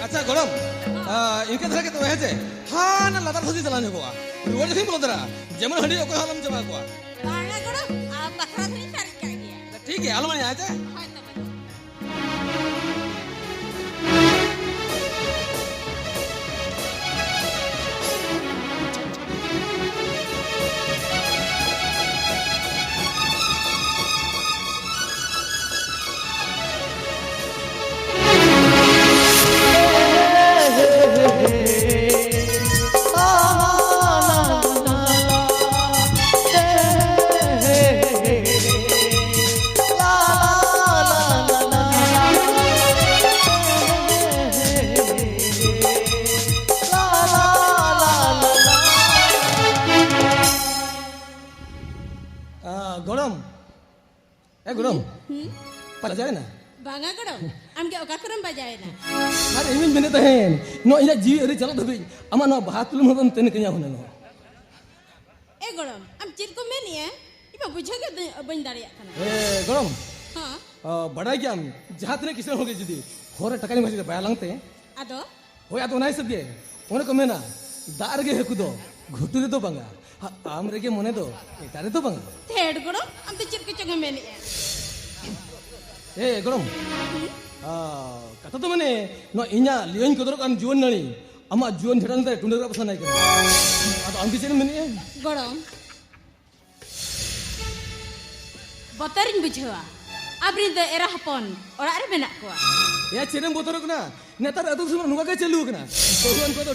अच्छा गरम इनके धरा के तो है जे हाँ ना लतार धसी चलाने को रुआ जखिन बोल दरा जेमन हंडी ओको हालम चबा को बांगा गड़म आप बकरा धरी सारी कर गया ठीक है आलम आ जा हाय तो बता गरम ए गरम पता जाए ना बांगा गड़म हम के ओका करम बजाए ना अरे इमिन मेने तहेन नो इना जी अरे चलो दबी अमा नो बातुलम हबन तेन कया हुना नो ए गड़म हम चिर को मेनिए इबा बुझा के बन दाड़िया खाना ए गरम हां बड़ा क्या जहां तने किसे होगे जुदी होरे टकानी मसी बायलांगते आदो होय आतो नाय सगे ओने को मेना दार गे हेकु दो घुटु रे तो बंगा आम रे के मने दो एटारे तो बंगा थेड़ गड़म हम तो चिर के चंगे मेनिए ए गरम कथा तो माने नो इना लियन कदर कान जुवन नणी अमा जुवन झड़न ते टुंडे रा पसनाय कर आतो आम किसे मेने गड़म बतरिन बुझवा abrin de era hapon ora are menak ko या चेरम बोतरो कना नेतार अदु सुन नुगा के चलु कना भगवान को तो